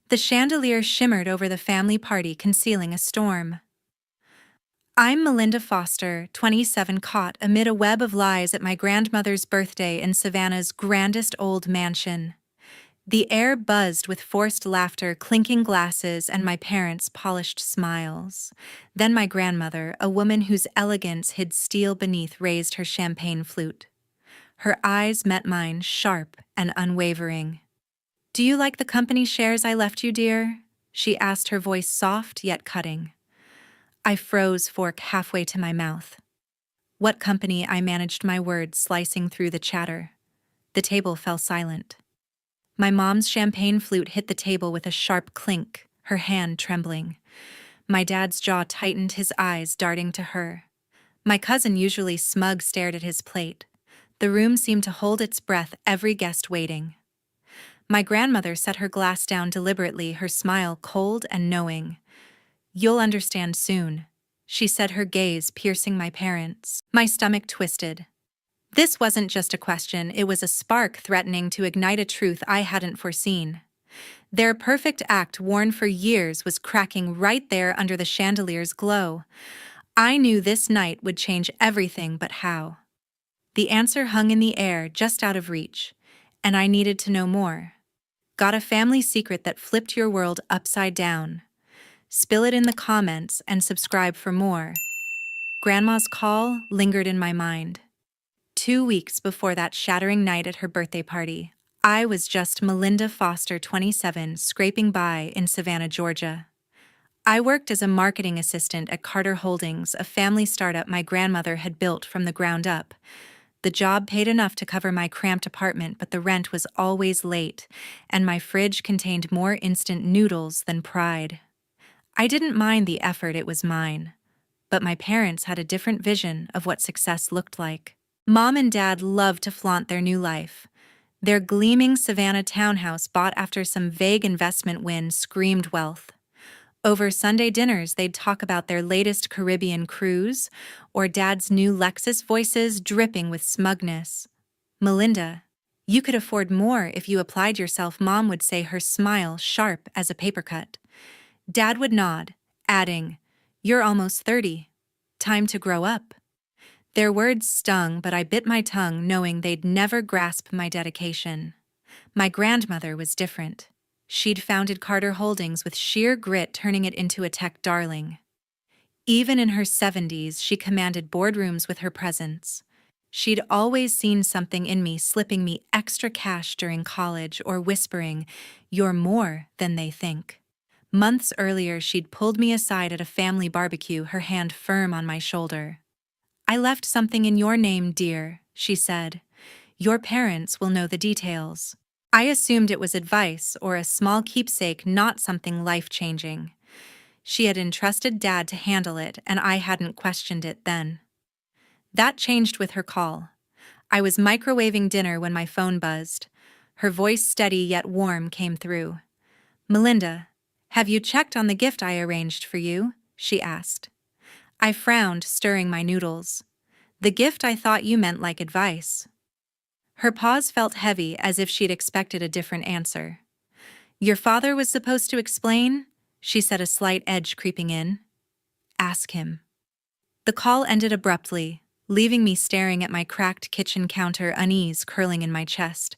The chandelier shimmered over the family party, concealing a storm. I'm Melinda Foster, 27, caught amid a web of lies at my grandmother's birthday in Savannah's grandest old mansion. The air buzzed with forced laughter, clinking glasses, and my parents' polished smiles. Then my grandmother, a woman whose elegance hid steel beneath, raised her champagne flute. Her eyes met mine, sharp and unwavering. "Do you like the company shares I left you, dear?" she asked, her voice soft yet cutting. I froze, fork halfway to my mouth. "What company?" I managed my words, slicing through the chatter. The table fell silent. My mom's champagne flute hit the table with a sharp clink, her hand trembling. My dad's jaw tightened, his eyes darting to her. My cousin, usually smug, stared at his plate. The room seemed to hold its breath, every guest waiting. My grandmother set her glass down deliberately, her smile cold and knowing. "You'll understand soon," she said, her gaze piercing my parents. My stomach twisted. This wasn't just a question, it was a spark threatening to ignite a truth I hadn't foreseen. Their perfect act, worn for years, was cracking right there under the chandelier's glow. I knew this night would change everything, but how? The answer hung in the air, just out of reach, and I needed to know more. Got a family secret that flipped your world upside down? Spill it in the comments and subscribe for more. Grandma's call lingered in my mind. 2 weeks before that shattering night at her birthday party, I was just Melinda Foster, 27, scraping by in Savannah, Georgia. I worked as a marketing assistant at Carter Holdings, a family startup my grandmother had built from the ground up. The job paid enough to cover my cramped apartment, but the rent was always late, and my fridge contained more instant noodles than pride. I didn't mind the effort, it was mine. But my parents had a different vision of what success looked like. Mom and Dad loved to flaunt their new life. Their gleaming Savannah townhouse, bought after some vague investment win, screamed wealth. Over Sunday dinners, they'd talk about their latest Caribbean cruise, or Dad's new Lexus, voices dripping with smugness. "Melinda, you could afford more if you applied yourself," Mom would say, her smile sharp as a paper cut. Dad would nod, adding, "You're almost 30. Time to grow up." Their words stung, but I bit my tongue, knowing they'd never grasp my dedication. My grandmother was different. She'd founded Carter Holdings with sheer grit, turning it into a tech darling. Even in her 70s, she commanded boardrooms with her presence. She'd always seen something in me, slipping me extra cash during college or whispering, "You're more than they think." Months earlier, she'd pulled me aside at a family barbecue, her hand firm on my shoulder. "I left something in your name, dear," she said. "Your parents will know the details." I assumed it was advice or a small keepsake, not something life-changing. She had entrusted Dad to handle it, and I hadn't questioned it then. That changed with her call. I was microwaving dinner when my phone buzzed. Her voice, steady yet warm, came through. "Melinda, have you checked on the gift I arranged for you?" she asked. I frowned, stirring my noodles. "The gift? I thought you meant like advice." Her pause felt heavy, as if she'd expected a different answer. "Your father was supposed to explain," she said, a slight edge creeping in. "Ask him." The call ended abruptly, leaving me staring at my cracked kitchen counter, unease curling in my chest.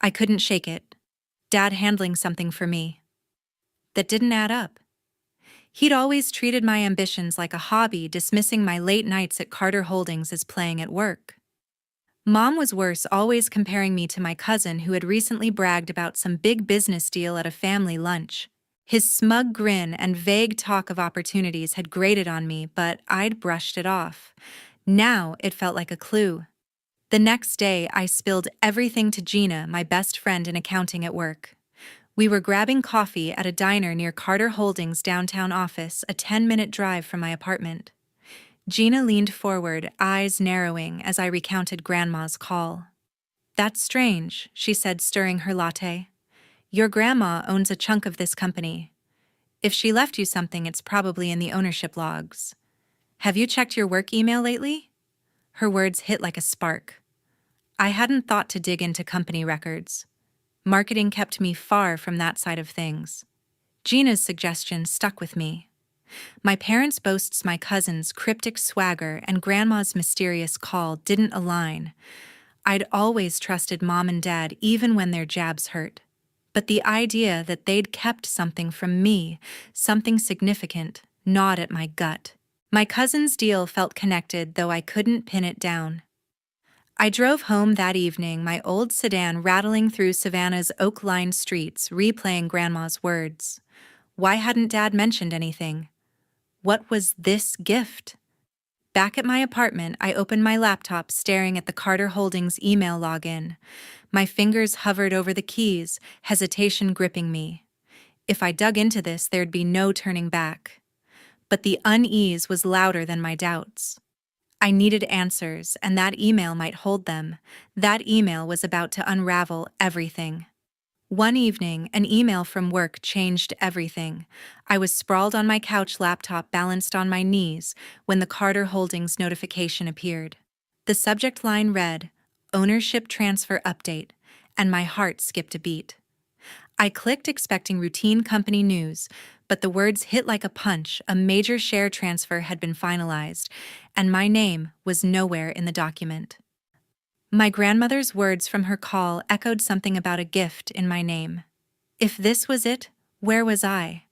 I couldn't shake it. Dad handling something for me. That didn't add up. He'd always treated my ambitions like a hobby, dismissing my late nights at Carter Holdings as playing at work. Mom was worse, always comparing me to my cousin who had recently bragged about some big business deal at a family lunch. His smug grin and vague talk of opportunities had grated on me, but I'd brushed it off. Now it felt like a clue. The next day, I spilled everything to Gina, my best friend in accounting at work. We were grabbing coffee at a diner near Carter Holdings' downtown office, a 10-minute drive from my apartment. Gina leaned forward, eyes narrowing as I recounted Grandma's call. "That's strange," she said, stirring her latte. "Your grandma owns a chunk of this company. If she left you something, it's probably in the ownership logs. Have you checked your work email lately?" Her words hit like a spark. I hadn't thought to dig into company records. Marketing kept me far from that side of things. Gina's suggestion stuck with me. My parents' boasts, my cousin's cryptic swagger, and Grandma's mysterious call didn't align. I'd always trusted Mom and Dad even when their jabs hurt. But the idea that they'd kept something from me, something significant, gnawed at my gut. My cousin's deal felt connected, though I couldn't pin it down. I drove home that evening, my old sedan rattling through Savannah's oak-lined streets, replaying Grandma's words. Why hadn't Dad mentioned anything? What was this gift? Back at my apartment, I opened my laptop, staring at the Carter Holdings email login. My fingers hovered over the keys, hesitation gripping me. If I dug into this, there'd be no turning back. But the unease was louder than my doubts. I needed answers, and that email might hold them. That email was about to unravel everything. One evening, an email from work changed everything. I was sprawled on my couch, laptop balanced on my knees, when the Carter Holdings notification appeared. The subject line read, "Ownership Transfer Update," and my heart skipped a beat. I clicked, expecting routine company news, but the words hit like a punch. A major share transfer had been finalized, and my name was nowhere in the document. My grandmother's words from her call echoed something about a gift in my name. If this was it, where was I?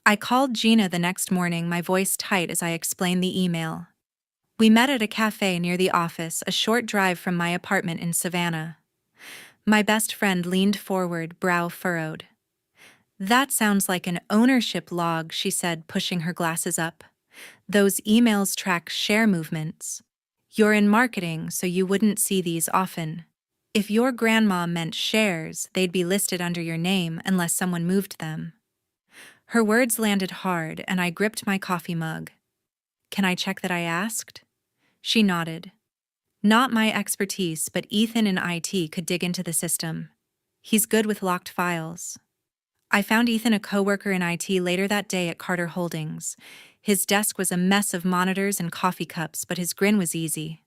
I called Gina the next morning, my voice tight as I explained the email. We met at a cafe near the office, a short drive from my apartment in Savannah. My best friend leaned forward, brow furrowed. "That sounds like an ownership log," she said, pushing her glasses up. "Those emails track share movements. You're in marketing, so you wouldn't see these often. If your grandma meant shares, they'd be listed under your name unless someone moved them." Her words landed hard, and I gripped my coffee mug. "Can I check that?" I asked. She nodded. Not my expertise, but Ethan in IT could dig into the system. He's good with locked files. I found Ethan a coworker in IT later that day at Carter Holdings. His desk was a mess of monitors and coffee cups, but his grin was easy.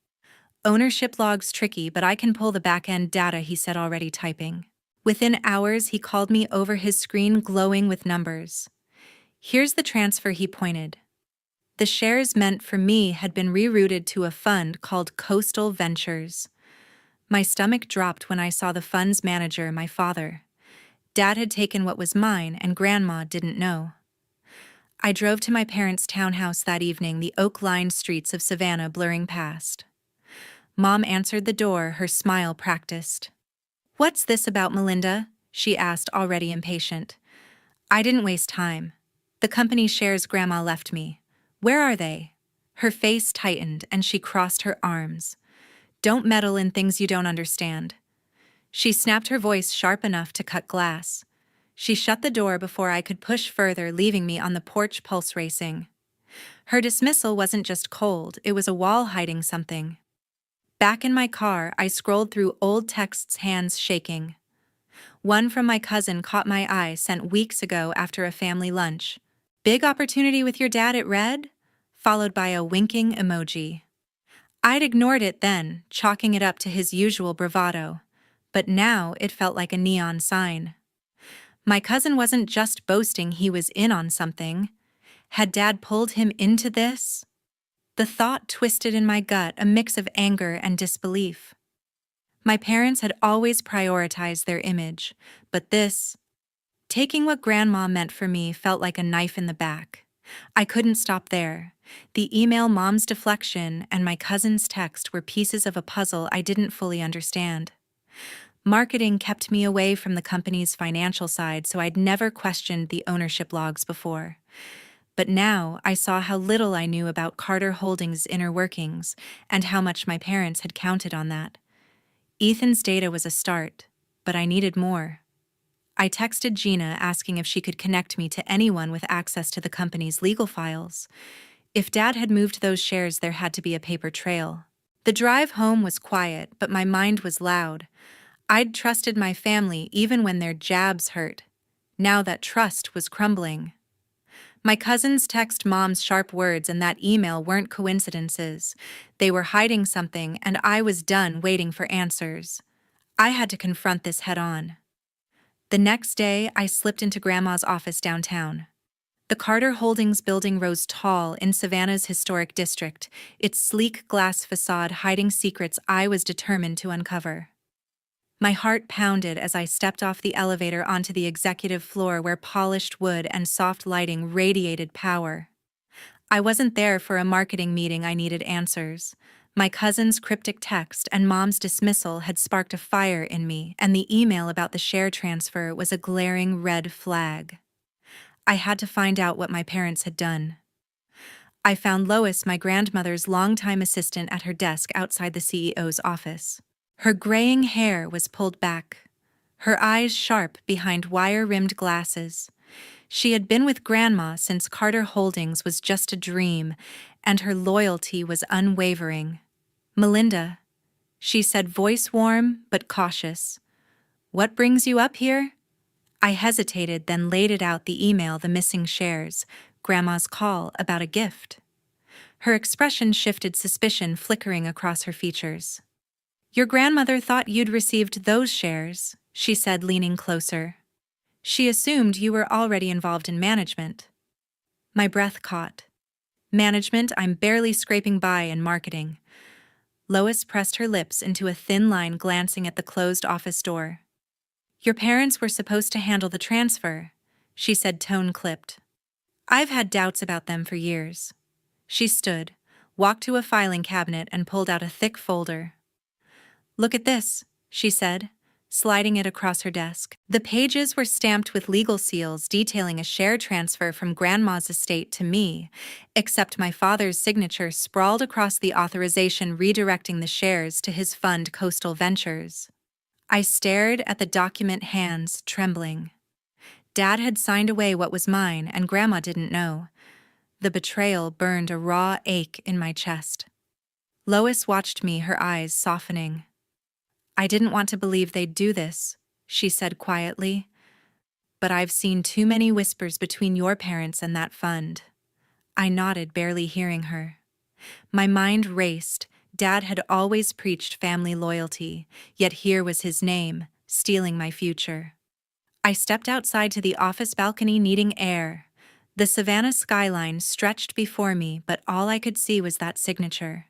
"Ownership log's tricky, but I can pull the back-end data," he said, already typing. Within hours, he called me over, his screen glowing with numbers. "Here's the transfer," he pointed. The shares meant for me had been rerouted to a fund called Coastal Ventures. My stomach dropped when I saw the fund's manager, my father. Dad had taken what was mine, and Grandma didn't know. I drove to my parents' townhouse that evening, the oak-lined streets of Savannah blurring past. Mom answered the door, her smile practiced. "What's this about, Melinda?" she asked, already impatient. I didn't waste time. "The company shares Grandma left me. Where are they?" Her face tightened, and she crossed her arms. "Don't meddle in things you don't understand." She snapped, her voice sharp enough to cut glass. She shut the door before I could push further, leaving me on the porch, pulse racing. Her dismissal wasn't just cold, it was a wall hiding something. Back in my car, I scrolled through old texts, hands shaking. One from my cousin caught my eye, sent weeks ago after a family lunch. "Big opportunity with your dad," it read, followed by a winking emoji. I'd ignored it then, chalking it up to his usual bravado. But now it felt like a neon sign. My cousin wasn't just boasting, he was in on something. Had Dad pulled him into this? The thought twisted in my gut, a mix of anger and disbelief. My parents had always prioritized their image, but this, taking what Grandma meant for me, felt like a knife in the back. I couldn't stop there. The email, Mom's deflection, and my cousin's text were pieces of a puzzle I didn't fully understand. Marketing kept me away from the company's financial side, so I'd never questioned the ownership logs before. But now I saw how little I knew about Carter Holdings' inner workings and how much my parents had counted on that. Ethan's data was a start, but I needed more. I texted Gina asking if she could connect me to anyone with access to the company's legal files. If Dad had moved those shares, there had to be a paper trail. The drive home was quiet, but my mind was loud. I'd trusted my family even when their jabs hurt. Now that trust was crumbling. My cousin's text, Mom's sharp words, and that email weren't coincidences. They were hiding something, and I was done waiting for answers. I had to confront this head on. The next day, I slipped into Grandma's office downtown. The Carter Holdings building rose tall in Savannah's historic district, its sleek glass facade hiding secrets I was determined to uncover. My heart pounded as I stepped off the elevator onto the executive floor where polished wood and soft lighting radiated power. I wasn't there for a marketing meeting I needed answers. My cousin's cryptic text and Mom's dismissal had sparked a fire in me, and the email about the share transfer was a glaring red flag. I had to find out what my parents had done. I found Lois, my grandmother's longtime assistant, at her desk outside the CEO's office. Her graying hair was pulled back, her eyes sharp behind wire-rimmed glasses. She had been with Grandma since Carter Holdings was just a dream, and her loyalty was unwavering. "Melinda," she said, voice warm but cautious. "What brings you up here?" I hesitated, then laid it out: the email, the missing shares, Grandma's call about a gift. Her expression shifted, suspicion flickering across her features. "Your grandmother thought you'd received those shares," she said, leaning closer. "She assumed you were already involved in management." My breath caught. "Management? I'm barely scraping by in marketing." Lois pressed her lips into a thin line, glancing at the closed office door. "Your parents were supposed to handle the transfer," she said, tone clipped. "I've had doubts about them for years." She stood, walked to a filing cabinet, and pulled out a thick folder. "Look at this," she said, sliding it across her desk. The pages were stamped with legal seals detailing a share transfer from Grandma's estate to me, except my father's signature sprawled across the authorization redirecting the shares to his fund, Coastal Ventures. I stared at the document, hands trembling. Dad had signed away what was mine, and Grandma didn't know. The betrayal burned a raw ache in my chest. Lois watched me, her eyes softening. "I didn't want to believe they'd do this," she said quietly. "But I've seen too many whispers between your parents and that fund." I nodded, barely hearing her. My mind raced. Dad had always preached family loyalty, yet here was his name, stealing my future. I stepped outside to the office balcony, needing air. The Savannah skyline stretched before me, but all I could see was that signature.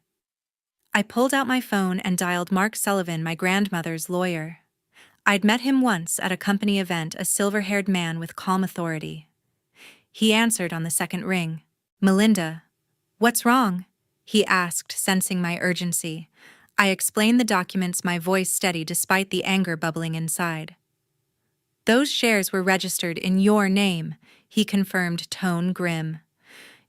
I pulled out my phone and dialed Mark Sullivan, my grandmother's lawyer. I'd met him once at a company event, a silver-haired man with calm authority. He answered on the second ring. "Melinda, what's wrong?" he asked, sensing my urgency. I explained the documents, my voice steady despite the anger bubbling inside. "Those shares were registered in your name," he confirmed, tone grim.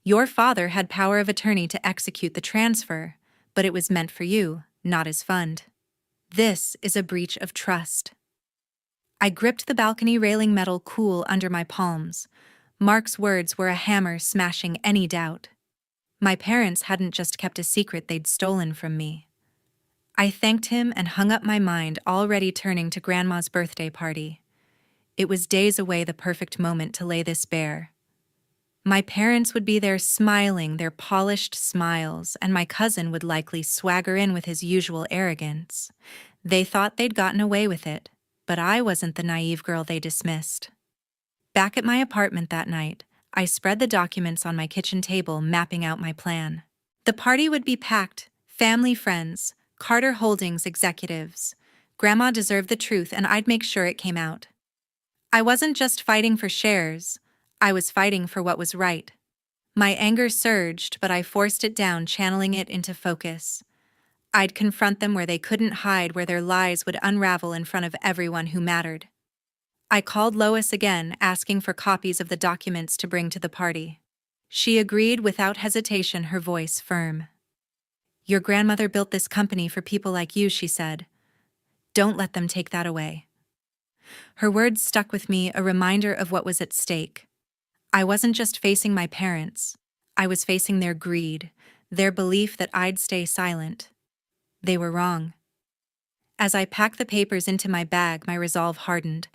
"Your father had power of attorney to execute the transfer, but it was meant for you, not his fund. This is a breach of trust." I gripped the balcony railing, metal cool under my palms. Mark's words were a hammer smashing any doubt. My parents hadn't just kept a secret, they'd stolen from me. I thanked him and hung up, my mind already turning to Grandma's birthday party. It was days away, the perfect moment to lay this bare. My parents would be there, smiling their polished smiles, and my cousin would likely swagger in with his usual arrogance. They thought they'd gotten away with it, but I wasn't the naive girl they dismissed. Back at my apartment that night, I spread the documents on my kitchen table, mapping out my plan. The party would be packed, family, friends, Carter Holdings executives. Grandma deserved the truth, and I'd make sure it came out. I wasn't just fighting for shares, I was fighting for what was right. My anger surged, but I forced it down, channeling it into focus. I'd confront them where they couldn't hide, where their lies would unravel in front of everyone who mattered. I called Lois again, asking for copies of the documents to bring to the party. She agreed without hesitation, her voice firm. "Your grandmother built this company for people like you," she said. "Don't let them take that away." Her words stuck with me, a reminder of what was at stake. I wasn't just facing my parents, I was facing their greed, their belief that I'd stay silent. They were wrong. As I packed the papers into my bag, my resolve hardened.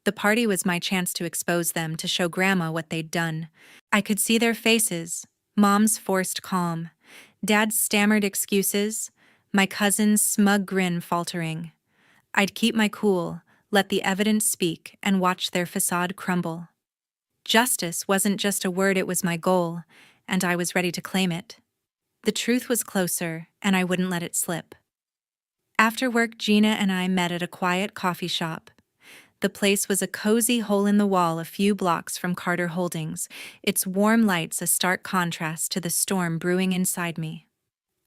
The party was my chance to expose them, to show Grandma what they'd done. I could see their faces, Mom's forced calm, Dad's stammered excuses, my cousin's smug grin faltering. I'd keep my cool, let the evidence speak, and watch their facade crumble. Justice wasn't just a word, it was my goal, and I was ready to claim it. The truth was closer, and I wouldn't let it slip. After work, Gina and I met at a quiet coffee shop. The place was a cozy hole in the wall a few blocks from Carter Holdings, its warm lights a stark contrast to the storm brewing inside me.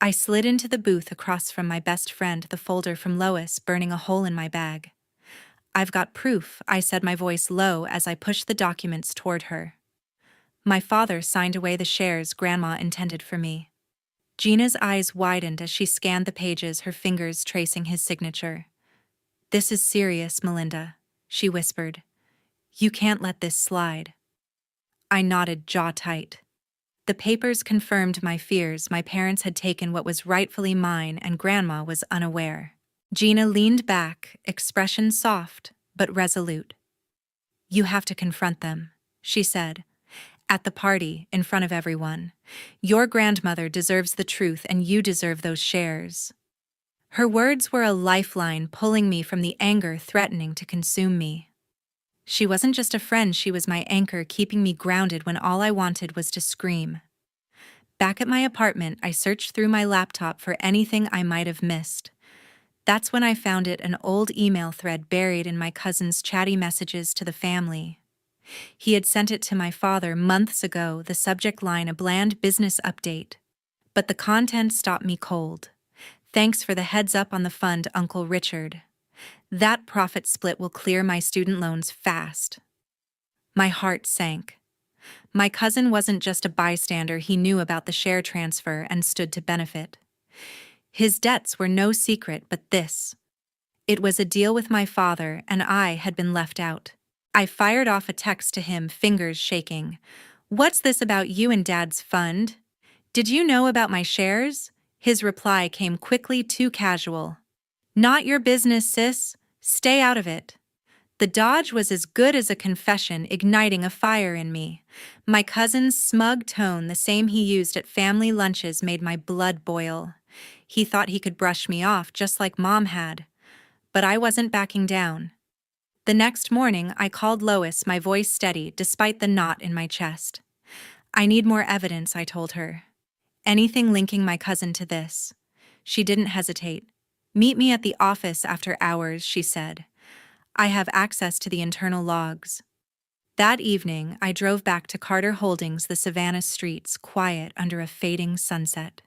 I slid into the booth across from my best friend, the folder from Lois burning a hole in my bag. "I've got proof," I said, my voice low as I pushed the documents toward her. My father signed away the shares Grandma intended for me. Gina's eyes widened as she scanned the pages, her fingers tracing his signature. "This is serious, Melinda," she whispered. "You can't let this slide." I nodded, jaw tight. The papers confirmed my fears. My parents had taken what was rightfully mine, and Grandma was unaware. Gina leaned back, expression soft but resolute. "You have to confront them," she said. "At the party, in front of everyone. Your grandmother deserves the truth, and you deserve those shares." Her words were a lifeline, pulling me from the anger threatening to consume me. She wasn't just a friend, she was my anchor, keeping me grounded when all I wanted was to scream. Back at my apartment, I searched through my laptop for anything I might have missed. That's when I found it, an old email thread buried in my cousin's chatty messages to the family. He had sent it to my father months ago, the subject line a bland business update. But the content stopped me cold. "Thanks for the heads up on the fund, Uncle Richard. That profit split will clear my student loans fast." My heart sank. My cousin wasn't just a bystander, he knew about the share transfer and stood to benefit. His debts were no secret, but this. It was a deal with my father, and I had been left out. I fired off a text to him, fingers shaking. "What's this about you and Dad's fund? Did you know about my shares?" His reply came quickly, too casual. "Not your business, sis. Stay out of it." The dodge was as good as a confession, igniting a fire in me. My cousin's smug tone, the same he used at family lunches, made my blood boil. He thought he could brush me off just like Mom had. But I wasn't backing down. The next morning, I called Lois, my voice steady despite the knot in my chest. "I need more evidence," I told her. "Anything linking my cousin to this." She didn't hesitate. "Meet me at the office after hours," she said. "I have access to the internal logs." That evening, I drove back to Carter Holdings, the Savannah streets, quiet under a fading sunset.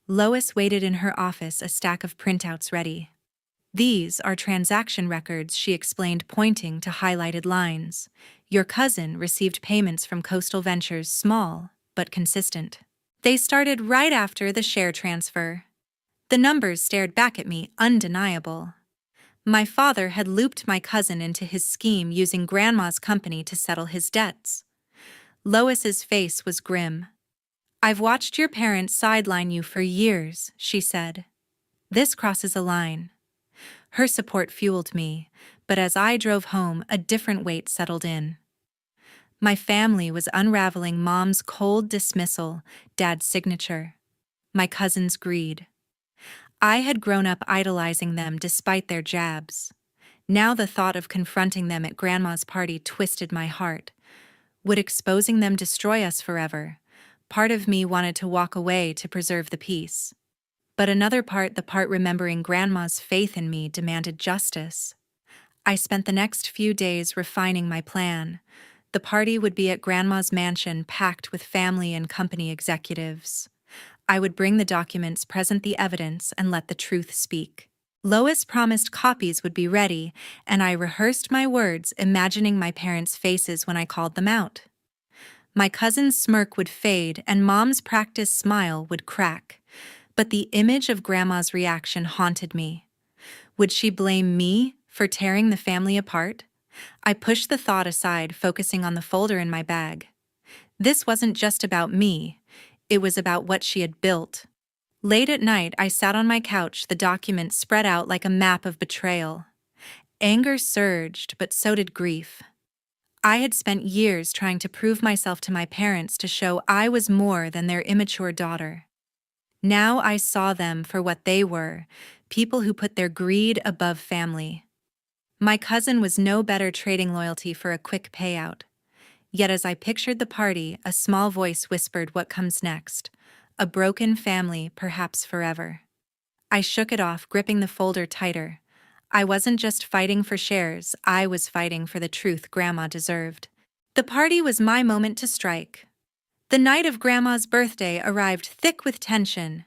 Lois waited in her office, a stack of printouts ready. "These are transaction records," she explained, pointing to highlighted lines. "Your cousin received payments from Coastal Ventures, small but consistent. They started right after the share transfer." The numbers stared back at me, undeniable. My father had looped my cousin into his scheme, using Grandma's company to settle his debts. Lois's face was grim. "I've watched your parents sideline you for years," she said. "This crosses a line." Her support fueled me, but as I drove home, a different weight settled in. My family was unraveling: Mom's cold dismissal, Dad's signature, my cousin's greed. I had grown up idolizing them despite their jabs. Now the thought of confronting them at Grandma's party twisted my heart. Would exposing them destroy us forever? Part of me wanted to walk away to preserve the peace. But another part, the part remembering Grandma's faith in me, demanded justice. I spent the next few days refining my plan. The party would be at Grandma's mansion, packed with family and company executives. I would bring the documents, present the evidence, and let the truth speak. Lois promised copies would be ready, and I rehearsed my words, imagining my parents' faces when I called them out. My cousin's smirk would fade, and Mom's practiced smile would crack. But the image of Grandma's reaction haunted me. Would she blame me for tearing the family apart? I pushed the thought aside, focusing on the folder in my bag. This wasn't just about me. It was about what she had built. Late at night, I sat on my couch, the documents spread out like a map of betrayal. Anger surged, but so did grief. I had spent years trying to prove myself to my parents, to show I was more than their immature daughter. Now I saw them for what they were, people who put their greed above family. My cousin was no better trading loyalty for a quick payout. Yet as I pictured the party, a small voice whispered what comes next. A broken family, perhaps forever. I shook it off, gripping the folder tighter. I wasn't just fighting for shares, I was fighting for the truth Grandma deserved. The party was my moment to strike. The night of Grandma's birthday arrived thick with tension.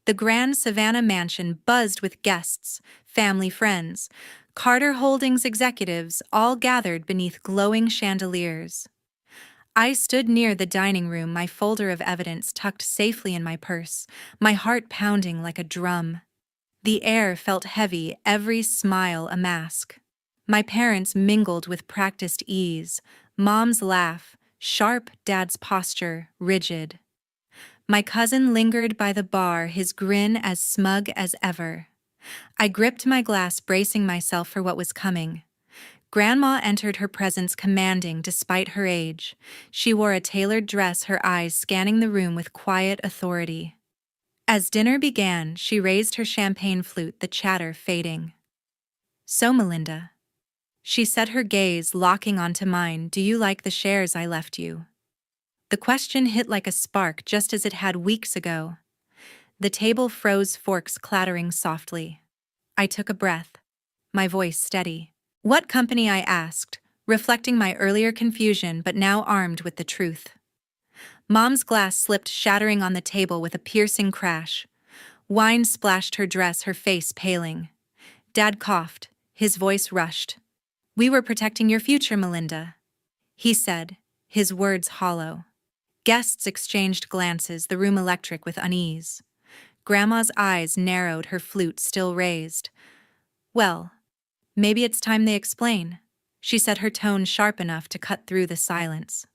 The grand Savannah mansion buzzed with guests, family friends, Carter Holdings executives, all gathered beneath glowing chandeliers. I stood near the dining room, my folder of evidence tucked safely in my purse, my heart pounding like a drum. The air felt heavy, every smile a mask. My parents mingled with practiced ease, Mom's laugh, sharp, Dad's posture, rigid. My cousin lingered by the bar, his grin as smug as ever. I gripped my glass, bracing myself for what was coming. Grandma entered her presence commanding despite her age. She wore a tailored dress, her eyes scanning the room with quiet authority. As dinner began, she raised her champagne flute, the chatter fading. "So, Melinda," she said, her gaze locking onto mine, "do you like the shares I left you?" The question hit like a spark, just as it had weeks ago. The table froze, forks clattering softly. I took a breath, my voice steady. "What company?" I asked, reflecting my earlier confusion but now armed with the truth. Mom's glass slipped, shattering on the table with a piercing crash. Wine splashed her dress, her face paling. Dad coughed, his voice rushed. "We were protecting your future, Melinda," he said, his words hollow. Guests exchanged glances, the room electric with unease. Grandma's eyes narrowed, her flute still raised. "Well, maybe it's time they explain," she said, her tone sharp enough to cut through the silence.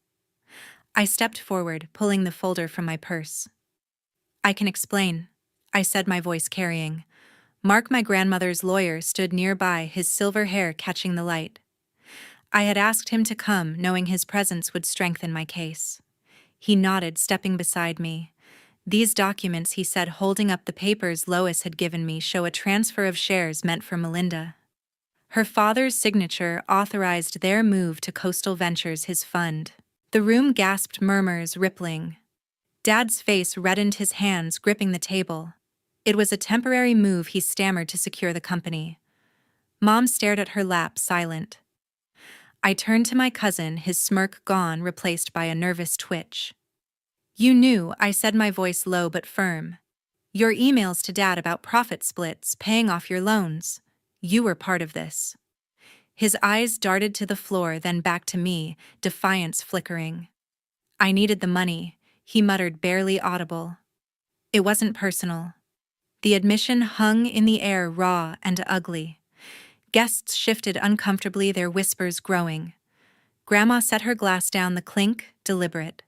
I stepped forward, pulling the folder from my purse. "I can explain," I said, my voice carrying. Mark, my grandmother's lawyer, stood nearby, his silver hair catching the light. I had asked him to come, knowing his presence would strengthen my case. He nodded, stepping beside me. "These documents," he said, holding up the papers Lois had given me, "show a transfer of shares meant for Melinda. Her father's signature authorized their move to Coastal Ventures, his fund." The room gasped, murmurs rippling. Dad's face reddened, his hands gripping the table. "It was a temporary move," he stammered, "to secure the company." Mom stared at her lap, silent. I turned to my cousin, his smirk gone, replaced by a nervous twitch. "You knew," I said, my voice low but firm. "Your emails to Dad about profit splits, paying off your loans. You were part of this." His eyes darted to the floor, then back to me, defiance flickering. "I needed the money," he muttered, barely audible. "It wasn't personal." The admission hung in the air, raw and ugly. Guests shifted uncomfortably, their whispers growing. Grandma set her glass down, the clink deliberate.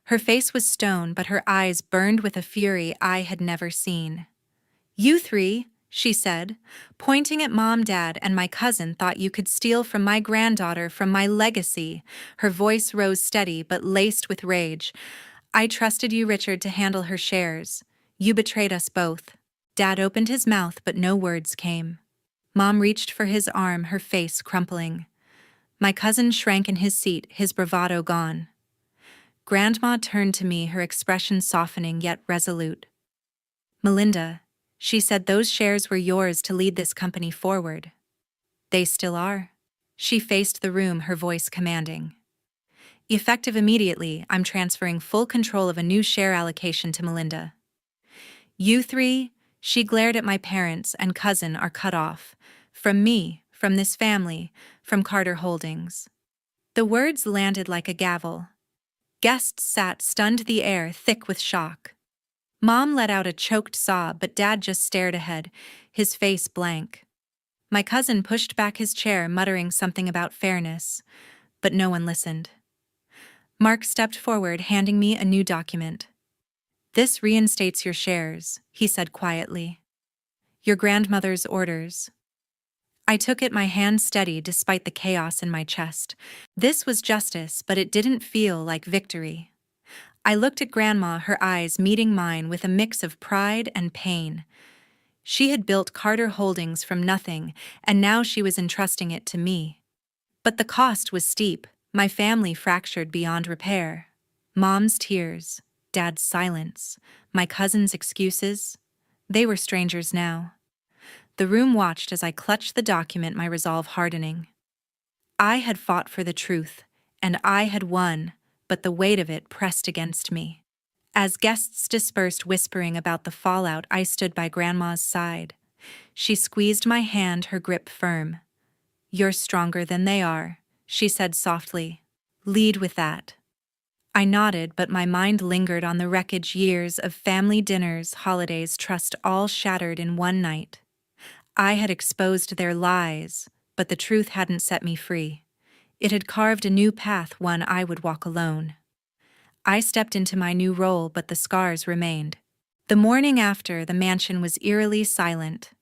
Her face was stone, but her eyes burned with a fury I had never seen. "You three," she said, pointing at Mom, Dad, and my cousin, "thought you could steal from my granddaughter, from my legacy." Her voice rose steady but laced with rage. "I trusted you, Richard, to handle her shares. You betrayed us both." Dad opened his mouth but no words came. Mom reached for his arm, her face crumpling. My cousin shrank in his seat, his bravado gone. Grandma turned to me, her expression softening yet resolute. "Melinda," she said, "those shares were yours to lead this company forward." "They still are." She faced the room, her voice commanding. "Effective immediately, I'm transferring full control of a new share allocation to Melinda." "You three," she glared at my parents and cousin, "are cut off. From me, from this family, from Carter Holdings." The words landed like a gavel. Guests sat, stunned, the air thick with shock. Mom let out a choked sob, but Dad just stared ahead, his face blank. My cousin pushed back his chair, muttering something about fairness, but no one listened. Mark stepped forward, handing me a new document. "This reinstates your shares," he said quietly. "Your grandmother's orders." I took it, my hand steady despite the chaos in my chest. This was justice, but it didn't feel like victory. I looked at Grandma, her eyes meeting mine with a mix of pride and pain. She had built Carter Holdings from nothing, and now she was entrusting it to me. But the cost was steep, my family fractured beyond repair. Mom's tears, Dad's silence, my cousin's excuses. They were strangers now. The room watched as I clutched the document, my resolve hardening. I had fought for the truth, and I had won, but the weight of it pressed against me. As guests dispersed whispering about the fallout, I stood by Grandma's side. She squeezed my hand, her grip firm. "You're stronger than they are," she said softly. "Lead with that." I nodded, but my mind lingered on the wreckage, years of family dinners, holidays, trust, all shattered in one night. I had exposed their lies, but the truth hadn't set me free. It had carved a new path, one I would walk alone. I stepped into my new role, but the scars remained. The morning after, the mansion was eerily silent.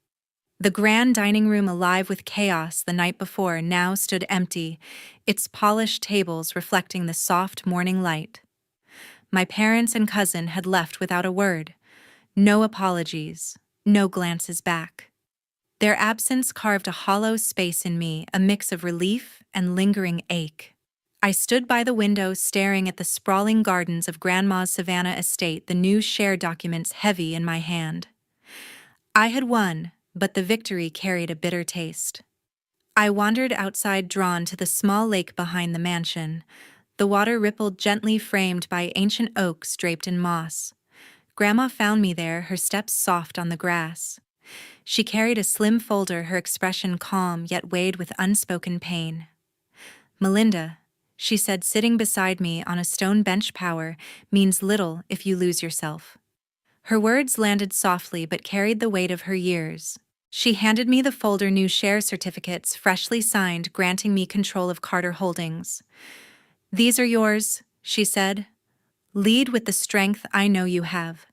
The grand dining room, alive with chaos the night before, now stood empty, its polished tables reflecting the soft morning light. My parents and cousin had left without a word. No apologies, no glances back. Their absence carved a hollow space in me, a mix of relief and lingering ache. I stood by the window, staring at the sprawling gardens of Grandma's Savannah estate, the new share documents heavy in my hand. I had won, but the victory carried a bitter taste. I wandered outside, drawn to the small lake behind the mansion. The water rippled gently, framed by ancient oaks draped in moss. Grandma found me there, her steps soft on the grass. She carried a slim folder, her expression calm yet weighed with unspoken pain. "Melinda," she said, sitting beside me on a stone bench, "power means little if you lose yourself." Her words landed softly but carried the weight of her years. She handed me the folder, new share certificates, freshly signed, granting me control of Carter Holdings. "These are yours," she said. "Lead with the strength I know you have."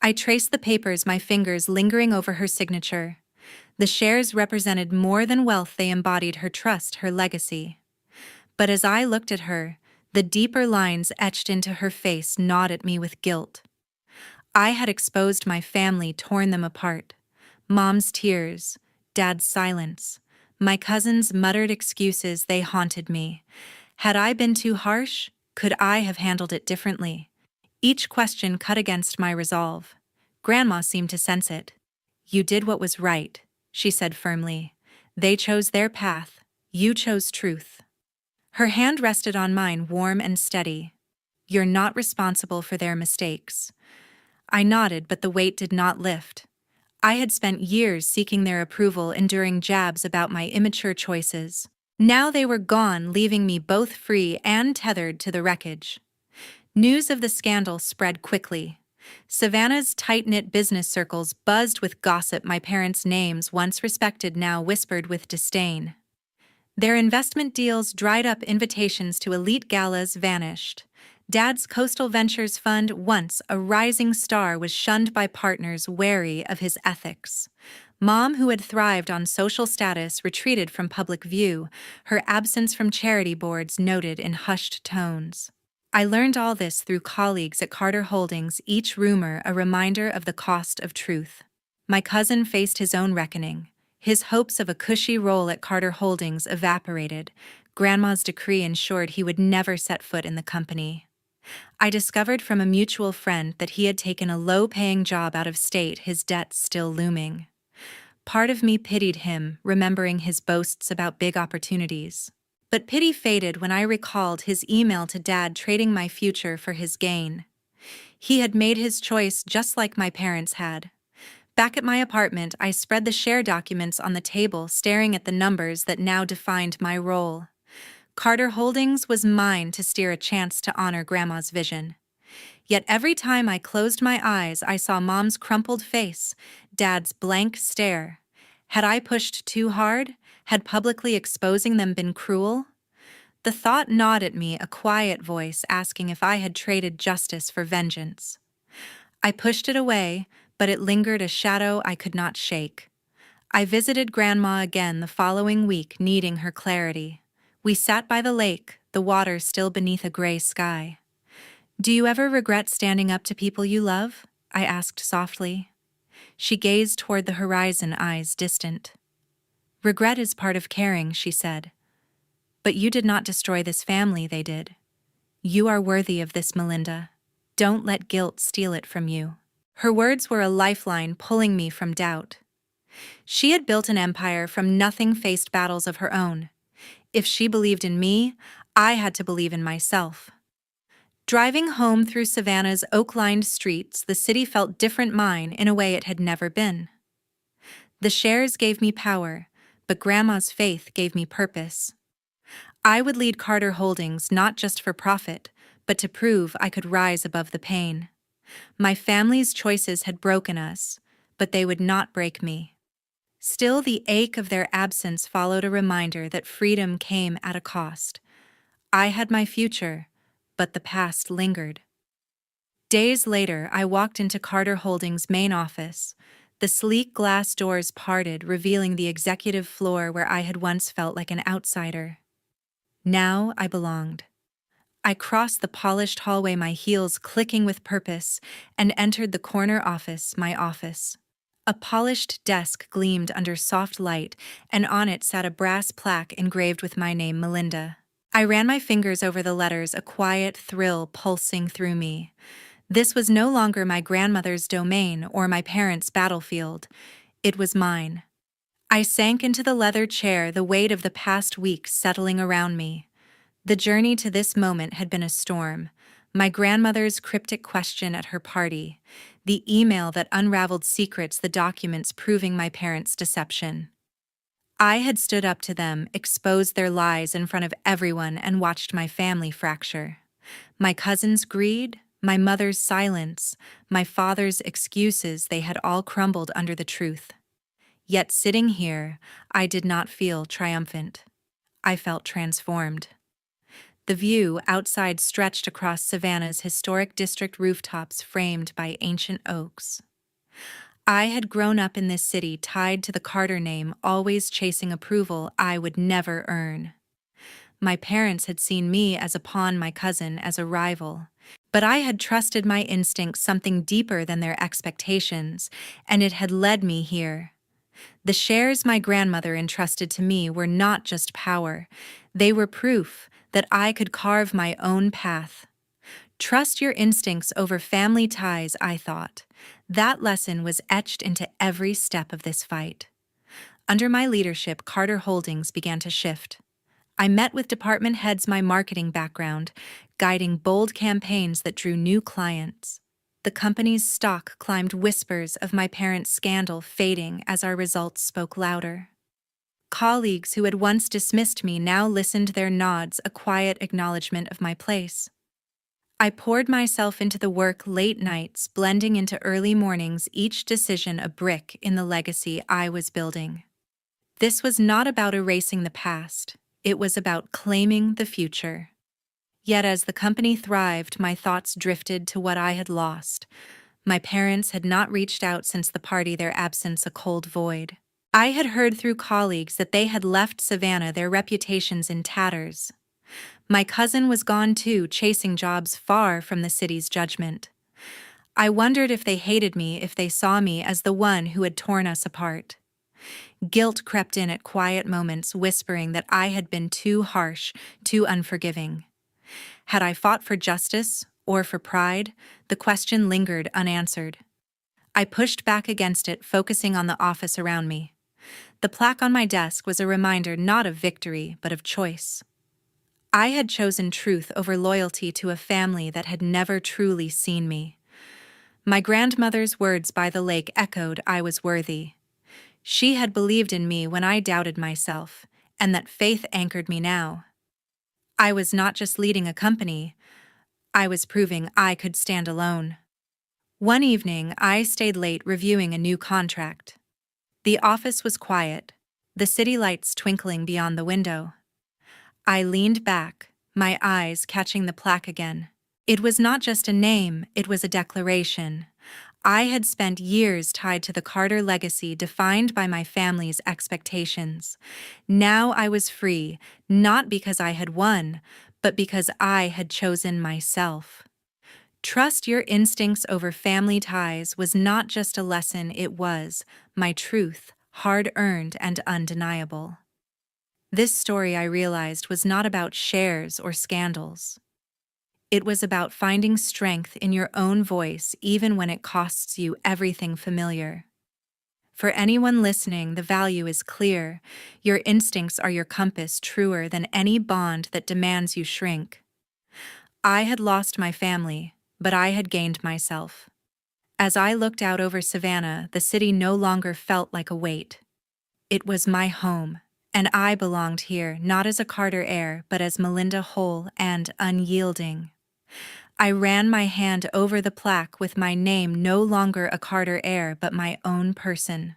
I traced the papers, my fingers lingering over her signature. The shares represented more than wealth, they embodied her trust, her legacy. But as I looked at her, the deeper lines etched into her face gnawed at me with guilt. I had exposed my family, torn them apart. Mom's tears, Dad's silence, my cousin's muttered excuses, they haunted me. Had I been too harsh? Could I have handled it differently? Each question cut against my resolve. Grandma seemed to sense it. "You did what was right," she said firmly. "They chose their path. You chose truth." Her hand rested on mine, warm and steady. "You're not responsible for their mistakes." I nodded, but the weight did not lift. I had spent years seeking their approval, enduring jabs about my immature choices. Now they were gone, leaving me both free and tethered to the wreckage. News of the scandal spread quickly. Savannah's tight-knit business circles buzzed with gossip. My parents' names, once respected, now whispered with disdain. Their investment deals dried up, invitations to elite galas vanished. Dad's Coastal Ventures Fund, once a rising star, was shunned by partners wary of his ethics. Mom, who had thrived on social status, retreated from public view, her absence from charity boards noted in hushed tones. I learned all this through colleagues at Carter Holdings, each rumor a reminder of the cost of truth. My cousin faced his own reckoning. His hopes of a cushy role at Carter Holdings evaporated. Grandma's decree ensured he would never set foot in the company. I discovered from a mutual friend that he had taken a low-paying job out of state, his debts still looming. Part of me pitied him, remembering his boasts about big opportunities. But pity faded when I recalled his email to Dad, trading my future for his gain. He had made his choice just like my parents had. Back at my apartment, I spread the share documents on the table, staring at the numbers that now defined my role. Carter Holdings was mine to steer, a chance to honor Grandma's vision. Yet every time I closed my eyes, I saw Mom's crumpled face, Dad's blank stare. Had I pushed too hard? Had publicly exposing them been cruel? The thought gnawed at me, a quiet voice asking if I had traded justice for vengeance. I pushed it away, but it lingered, a shadow I could not shake. I visited Grandma again the following week, needing her clarity. We sat by the lake, the water still beneath a gray sky. "Do you ever regret standing up to people you love?" I asked softly. She gazed toward the horizon, eyes distant. "Regret is part of caring," she said. "But you did not destroy this family, they did. You are worthy of this, Melinda. Don't let guilt steal it from you." Her words were a lifeline pulling me from doubt. She had built an empire from nothing, faced battles of her own. If she believed in me, I had to believe in myself. Driving home through Savannah's oak-lined streets, the city felt different mine in a way it had never been. The shares gave me power, but Grandma's faith gave me purpose. I would lead Carter Holdings not just for profit, but to prove I could rise above the pain. My family's choices had broken us, but they would not break me. Still, the ache of their absence followed a reminder that freedom came at a cost. I had my future, but the past lingered. Days later, I walked into Carter Holdings' main office. The sleek glass doors parted, revealing the executive floor where I had once felt like an outsider. Now I belonged. I crossed the polished hallway, my heels clicking with purpose, and entered the corner office, my office. A polished desk gleamed under soft light, and on it sat a brass plaque engraved with my name, Melinda. I ran my fingers over the letters, a quiet thrill pulsing through me. This was no longer my grandmother's domain or my parents' battlefield. It was mine. I sank into the leather chair, the weight of the past weeks settling around me. The journey to this moment had been a storm. My grandmother's cryptic question at her party, the email that unraveled secrets, the documents proving my parents' deception. I had stood up to them, exposed their lies in front of everyone, and watched my family fracture. My cousin's greed, my mother's silence, my father's excuses, they had all crumbled under the truth. Yet sitting here, I did not feel triumphant. I felt transformed. The view outside stretched across Savannah's historic district rooftops framed by ancient oaks. I had grown up in this city tied to the Carter name, always chasing approval I would never earn. My parents had seen me as a pawn, my cousin as a rival. But I had trusted my instincts, something deeper than their expectations, and it had led me here. The shares my grandmother entrusted to me were not just power. They were proof that I could carve my own path. Trust your instincts over family ties, I thought. That lesson was etched into every step of this fight. Under my leadership, Carter Holdings began to shift. I met with department heads, my marketing background, guiding bold campaigns that drew new clients. The company's stock climbed, whispers of my parents' scandal fading as our results spoke louder. Colleagues who had once dismissed me now listened, their nods a quiet acknowledgement of my place. I poured myself into the work, late nights blending into early mornings, each decision a brick in the legacy I was building. This was not about erasing the past, it was about claiming the future. Yet as the company thrived, my thoughts drifted to what I had lost. My parents had not reached out since the party, their absence a cold void. I had heard through colleagues that they had left Savannah, their reputations in tatters. My cousin was gone too, chasing jobs far from the city's judgment. I wondered if they hated me, if they saw me as the one who had torn us apart. Guilt crept in at quiet moments, whispering that I had been too harsh, too unforgiving. Had I fought for justice or for pride? The question lingered unanswered. I pushed back against it, focusing on the office around me. The plaque on my desk was a reminder not of victory, but of choice. I had chosen truth over loyalty to a family that had never truly seen me. My grandmother's words by the lake echoed, I was worthy. She had believed in me when I doubted myself, and that faith anchored me now. I was not just leading a company, I was proving I could stand alone. One evening, I stayed late reviewing a new contract. The office was quiet, the city lights twinkling beyond the window. I leaned back, my eyes catching the plaque again. It was not just a name, it was a declaration. I had spent years tied to the Carter legacy, defined by my family's expectations. Now I was free, not because I had won, but because I had chosen myself. Trust your instincts over family ties was not just a lesson, it was my truth, hard-earned and undeniable. This story, I realized, was not about shares or scandals. It was about finding strength in your own voice even when it costs you everything familiar. For anyone listening, the value is clear. Your instincts are your compass, truer than any bond that demands you shrink. I had lost my family, but I had gained myself. As I looked out over Savannah, the city no longer felt like a weight. It was my home, and I belonged here not as a Carter heir, but as Melinda whole and unyielding. I ran my hand over the plaque with my name no longer a Carter heir, but my own person.